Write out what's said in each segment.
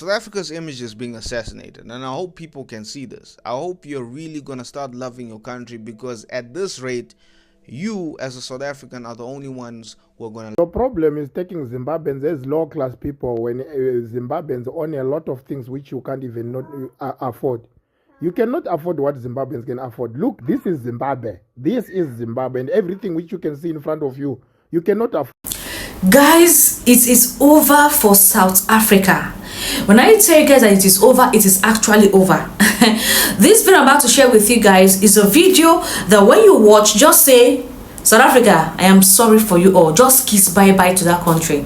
South Africa's image is being assassinated, and I hope people can see this. I hope you're really gonna start loving your country, because at this rate, you as a South African are the only ones who are gonna. The problem is taking Zimbabweans as low-class people when Zimbabweans own a lot of things which you can't even not afford. You cannot afford what Zimbabweans can afford. Look, this is Zimbabwe. This is Zimbabwe, and everything which you can see in front of you, you cannot afford. Guys, it is over for South Africa. When I tell you guys that it is over, it is actually over. This video I'm about to share with you guys is a video that when you watch, just say, South Africa, I am sorry for you all. Just kiss bye-bye to that country.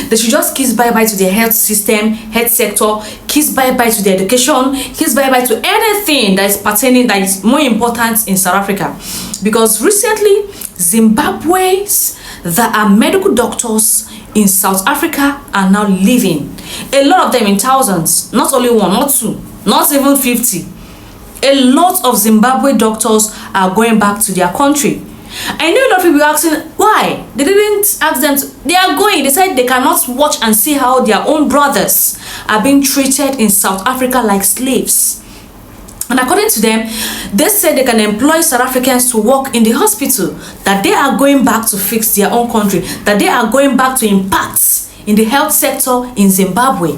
They should just kiss bye-bye to their health system, health sector, kiss bye-bye to their education, kiss bye-bye to anything that is pertaining, that is more important in South Africa. Because recently, Zimbabweans that are medical doctors in South Africa are now leaving. A lot of them in thousands, not only one, not two, not even 50. A lot of Zimbabwe doctors are going back to their country. I know a lot of people asking why. They didn't ask them to, they are going. They said they cannot watch and see how their own brothers are being treated in South Africa like slaves. And according to them, they said they can employ South Africans to work in the hospital, that they are going back to fix their own country, that they are going back to impact in the health sector in Zimbabwe,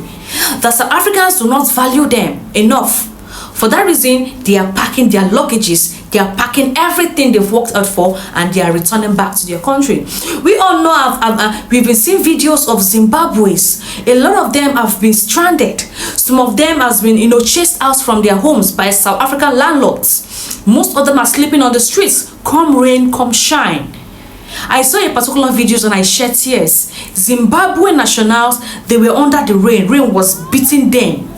that South Africans do not value them enough. For that reason, they are packing their luggages, they are packing everything they've worked out for, and they are returning back to their country. We all know, we've been seeing videos of Zimbabweans. A lot of them have been stranded. Some of them have been, chased out from their homes by South African landlords. Most of them are sleeping on the streets, come rain, come shine. I saw a particular videos and I shed tears. Zimbabwe nationals, they were under the rain. Rain was beating them.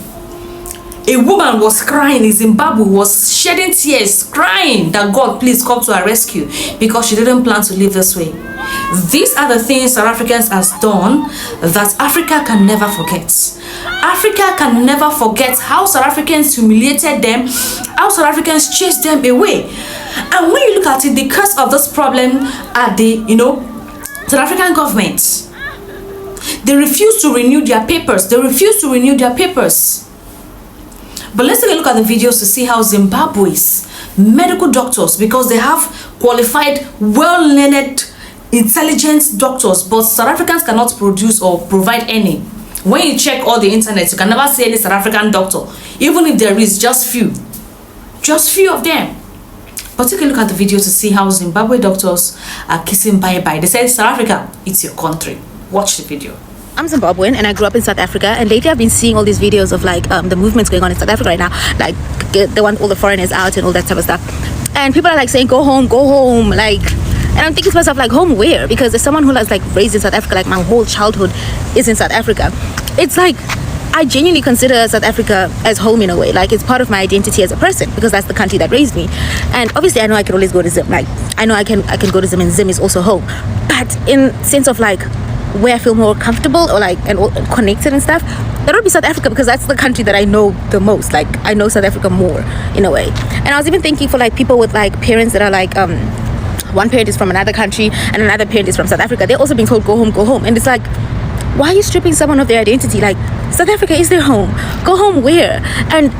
A woman was crying in Zimbabwe, was shedding tears, crying that God please come to her rescue, because she didn't plan to live this way. These are the things South Africans has done that Africa can never forget. Africa can never forget how South Africans humiliated them, how South Africans chased them away. And when you look at it, the cause of this problem are the, South African government. They refuse to renew their papers. They refuse to renew their papers. But let's take a look at the videos to see how Zimbabwe's medical doctors, because they have qualified, well-learned, intelligent doctors, but South Africans cannot produce or provide any. When you check all the internet, you can never see any South African doctor, even if there is just few of them. But take a look at the video to see how Zimbabwe doctors are kissing bye-bye. They say, South Africa, it's your country. Watch the video. I'm Zimbabwean and I grew up in South Africa, and lately I've been seeing all these videos of the movements going on in South Africa right now, like they want all the foreigners out and all that type of stuff, and people are like saying go home, and I'm thinking to myself, like, home where? Because as someone who was like raised in South Africa, like my whole childhood is in South Africa, it's like I genuinely consider South Africa as home in a way. Like, it's part of my identity as a person, because that's the country that raised me. And obviously I know I can always go to Zim, like I know I can go to Zim, and Zim is also home, but in sense of like where I feel more comfortable or like and connected and stuff, that would be South Africa, because that's the country that I know the most. Like, I know South Africa more in a way. And I was even thinking for like people with like parents that are like one parent is from another country and another parent is from South Africa, they're also being told go home, and it's like, why are you stripping someone of their identity? Like, South Africa is their home. Go home where? And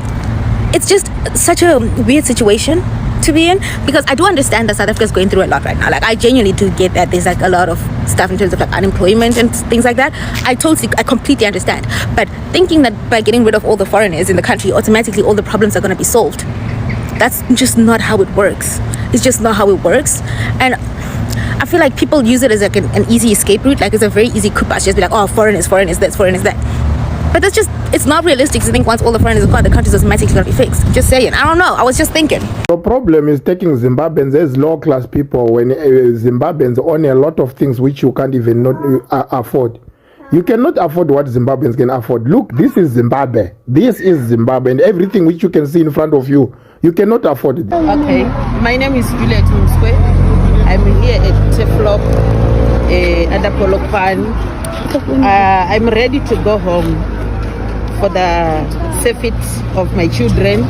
it's just such a weird situation to be in, because I do understand that South Africa is going through a lot right now. Like, I genuinely do get that there's like a lot of stuff in terms of like unemployment and things like that. I completely understand. But thinking that by getting rid of all the foreigners in the country, automatically all the problems are going to be solved, that's just not how it works. It's just not how it works. And I feel like people use it as like an easy escape route. Like, it's a very easy coup pass, just be like, oh, foreigners this, foreigners that. But that's just, it's not realistic to think once all the foreigners are gone, the country's automatically going to be fixed. Just saying. I don't know. I was just thinking. The problem is taking Zimbabweans as low-class people when Zimbabweans own a lot of things which you can't even not afford. You cannot afford what Zimbabweans can afford. Look, this is Zimbabwe. This is Zimbabwe, and everything which you can see in front of you, you cannot afford it. Okay, my name is Juliet Mswe. I'm here at Teflop, under Polokpan. I'm ready to go home for the safety of my children.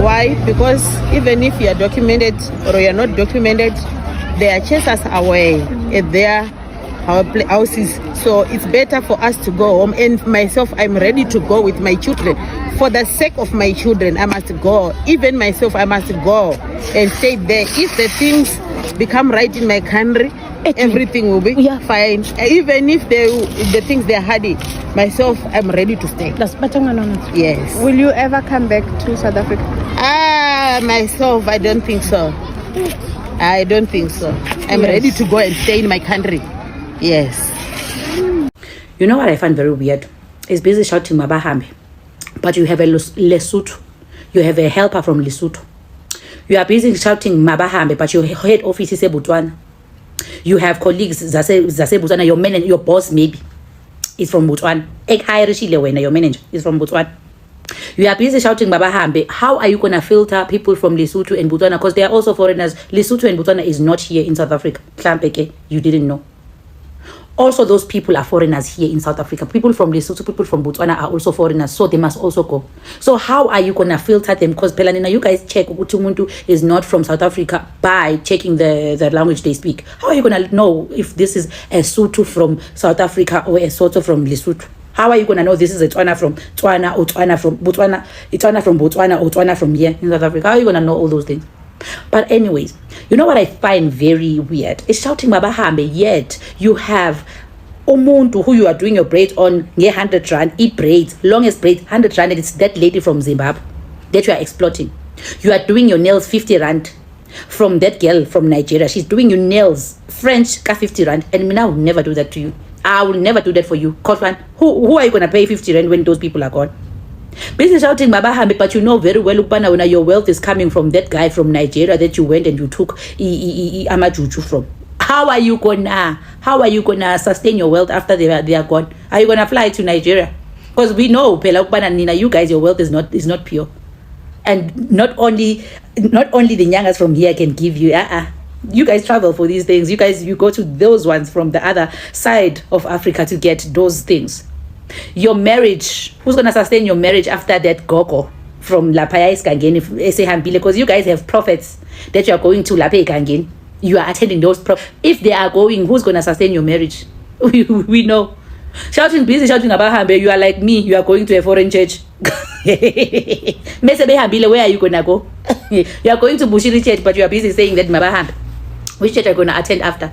Why? Because even if you are documented or you are not documented, they are chase us away at their our houses. So it's better for us to go home. And myself, I'm ready to go with my children. For the sake of my children, I must go. Even myself, I must go and stay there. If the things become right in my country, everything will be fine. Even if the things they're hardy, myself, I'm ready to stay. Yes. Will you ever come back to South Africa? Myself, I don't think so. I don't think so. I'm ready to go and stay in my country. Yes. You know what I find very weird? It's busy shouting Mabahambe, but you have a Lesotho. You have a helper from Lesotho. You are busy shouting Mabahambe, but your head office is Botswana. You have colleagues Zase Botswana, your manager, your boss maybe is from Botswana. Your manager is from Botswana. You are busy shouting Mabahambe. How are you going to filter people from Lesotho and Botswana? Because they are also foreigners. Lesotho and Botswana is not here in South Africa. You didn't know. Also, those people are foreigners here in South Africa. People from Lesotho, people from Botswana are also foreigners, so they must also go. So how are you going to filter them? Because Pelanina, you guys check Umuntu is not from South Africa by checking the language they speak. How are you going to know if this is a Sotho from South Africa or a Sotho from Lesotho? How are you going to know this is a Tswana from Tswana or Tswana from Botswana, a Tswana from Botswana or Tswana from here in South Africa? How are you going to know all those things? But anyways, you know what I find very weird? It's shouting Mabahambe, yet you have umuntu who you are doing your braid on 100 rand, braids, longest braid, 100 rand, and it's that lady from Zimbabwe that you are exploiting. You are doing your nails 50 rand from that girl from Nigeria. She's doing your nails French 50 rand, and I will never do that to you. I will never do that for you. Cause one, who are you gonna pay 50 rand when those people are gone? Busy shouting Mabahambe, but you know very well when your wealth is coming from that guy from Nigeria that you went and you took Amajuju from. How are you gonna sustain your wealth after they are gone? Are you gonna fly to Nigeria? Because we know Nina, you guys, your wealth is not pure. And not only the Nyangas from here can give you. You guys travel for these things. You go to those ones from the other side of Africa to get those things. Your marriage, who's gonna sustain your marriage after that gogo from Lapaya Iskangeni? Because you guys have prophets that you are going to Lapaya Iskangeni. You are attending those if they are going, who's gonna sustain your marriage? We know. Busy shouting about Hambe, you are like me, you are going to a foreign church. Where are you gonna go? You are going to Bushiri church, but you are busy saying that Mabahambe. Which church are you gonna attend after?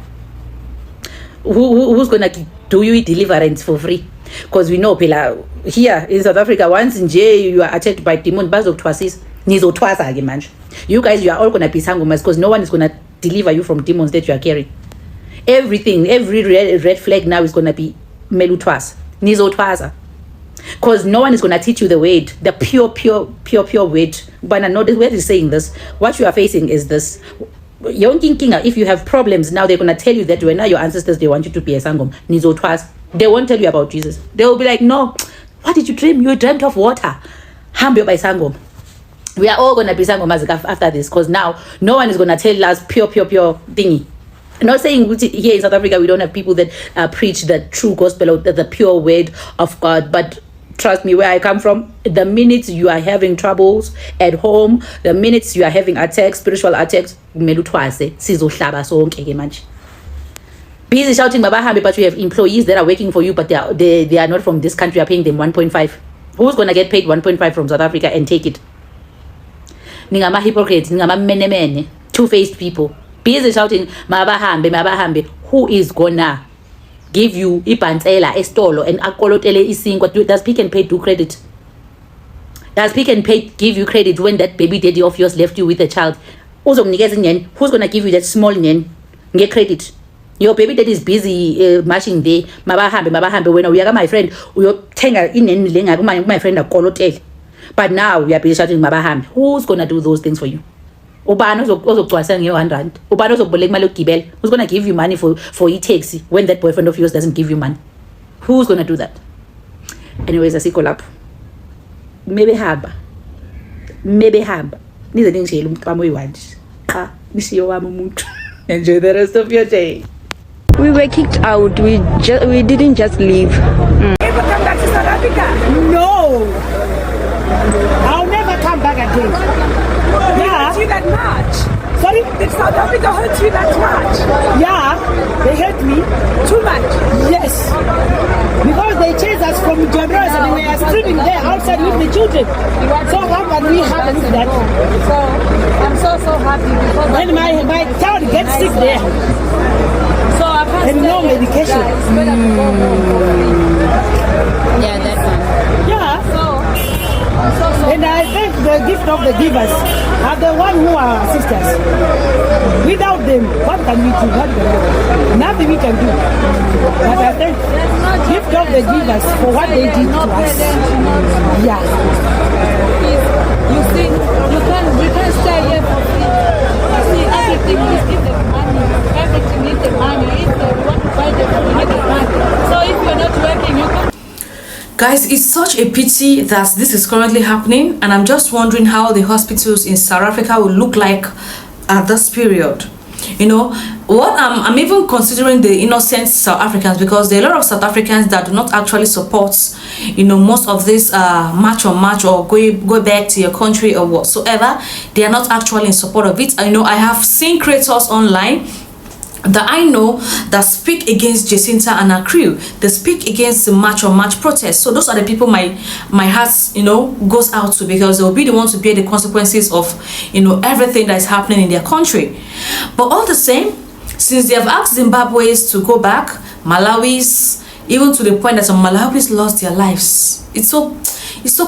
Who's gonna do you deliverance for free? Because we know here in South Africa, once in jail you are attacked by demon bazokutwasis nizotwasa ke manje. You guys, you are all gonna be sangomas because no one is gonna deliver you from demons that you are carrying. Every red flag now is gonna be melutwas nizotwasa. Because no one is gonna teach you the way, the pure way. But I know this where is saying this. What you are facing is this. If you have problems now, they're gonna tell you that when now your ancestors they want you to be a sangom nizotwas. They won't tell you about Jesus. They will be like, no, what did you dream? You dreamt of water. Hambe by sangom. We are all gonna be sangomas after this, because now no one is gonna tell us pure thingy. I'm not saying here in South Africa we don't have people that preach the true gospel or the pure word of God, but trust me, where I come from, the minutes you are having troubles at home, the minutes you are having attacks, spiritual attacks, melutwase sizohlaba sonke ke manje. Busy shouting Mabahambe, but you have employees that are working for you, but they are not from this country. You are paying them 1.5. Who's gonna get paid 1.5 from South Africa and take it? Ningama hypocrites, ningama mene, two-faced people. Busy shouting Mabahambe. Who is gonna give you ipansela estolo and akolotele isingwa? Does Pick and Pay do credit? Does Pick and Pay give you credit when that baby daddy of yours left you with a child? Who's gonna give you that small nyen? Get credit. Your baby that is busy marching there, Mabahambe, when we are my friend, we are tenga in my friend a kolotel. But now we are busy shouting Mabahambe. Who's gonna do those things for you? Who's gonna give you money for e-taxi when that boyfriend of yours doesn't give you money? Who's gonna do that? Anyways, I see collab. Maybe haba. Neither thing she enjoy the rest of your day. We were kicked out. We didn't just leave. Ever come back to South Africa? No. I'll never come back again. Yeah. Hurt you that much? Sorry? Did South Africa hurt you that much? Yeah, they hurt me. Too much. sleeping there outside with the children. So how can we have that? So I'm so happy because When my child gets sick there, so I can't and no medication. It's better to go home for free. Yeah, that one. Yeah. So And I think the gift of the givers are the one who are sisters. Without them, what can we do? What can we do? Nothing we can do. But I think gift of the givers for what they did to us. Yeah. you see, you can't stay here for free. You see, everything is the money. Everything is the money. If you want to buy the food, you need the money. So if you're not working, you can. Guys, it's such a pity that this is currently happening, and I'm just wondering how the hospitals in South Africa will look like at this period. You know what, I'm even considering the innocent South Africans, because there are a lot of South Africans that do not actually support, you know, most of this march or go back to your country or whatsoever. They are not actually in support of it. I know I have seen creators online that I know that speak against Jacinta and her crew. They speak against the march protest. So those are the people my heart, you know, goes out to, because they'll be the ones to bear the consequences of, you know, everything that is happening in their country. But all the same, since they have asked Zimbabweans to go back, Malawis, even to the point that some Malawis lost their lives. It's so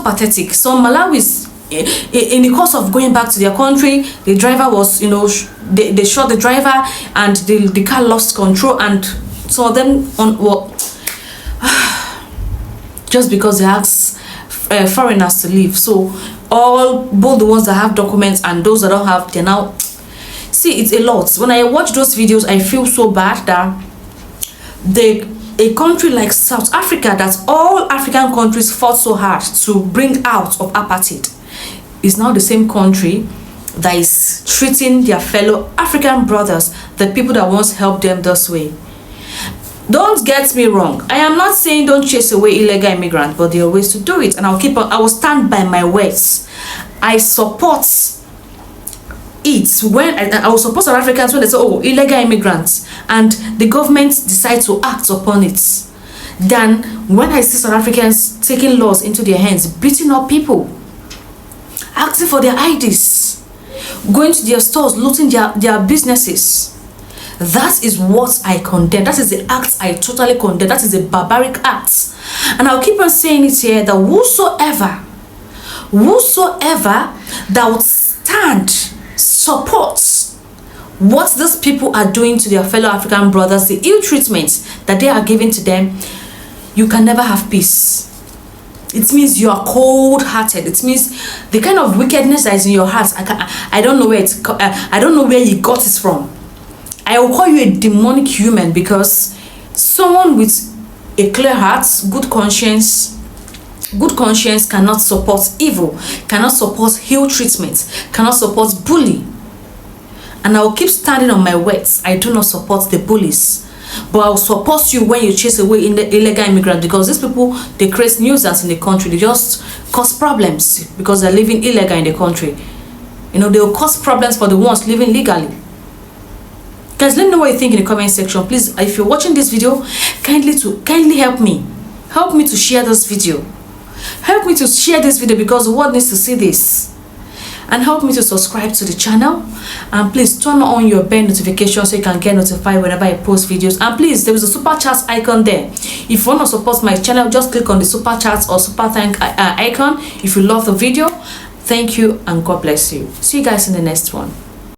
pathetic. Some Malawis, in the course of going back to their country, the driver was, you know, they shot the driver and the car lost control, and some of them on what just because they asked foreigners to leave. So both the ones that have documents and those that don't have, they're now, see, it's a lot. When I watch those videos, I feel so bad that a country like South Africa, that all African countries fought so hard to bring out of apartheid, is now the same country that is treating their fellow African brothers, the people that once helped them, this way. Don't get me wrong, I am not saying don't chase away illegal immigrants, but there are ways to do it, and I will stand by my words. I support it when I will support South Africans when they say, oh, illegal immigrants, and the government decide to act upon it, than when I see South Africans taking laws into their hands, beating up people, asking for their IDs, going to their stores, looting their businesses. That is what I condemn. That is the act I totally condemn. That is a barbaric act. And I'll keep on saying it here, that whosoever that would stand, support what these people are doing to their fellow African brothers, the ill treatment that they are giving to them, you can never have peace. It means you are cold-hearted. It means the kind of wickedness that is in your heart, I don't know where I don't know where you got it from. I will call you a demonic human, because someone with a clear heart, good conscience cannot support evil, cannot support ill treatment, cannot support bully. And I will keep standing on my words. I do not support the bullies, but I will support you when you chase away illegal immigrants, because these people, they create nuisance in the country. They just cause problems because they're living illegal in the country. You know, they will cause problems for the ones living legally. Guys, let me know what you think in the comment section. Please, if you're watching this video, kindly help me to share this video. Help me to share this video, because the world needs to see this. And help me to subscribe to the channel, and please turn on your bell notification so you can get notified whenever I post videos. And please, there is a super chat icon there. If you want to support my channel, just click on the super chat or super thank icon if you love the video. Thank you, and God bless you. See you guys in the next one.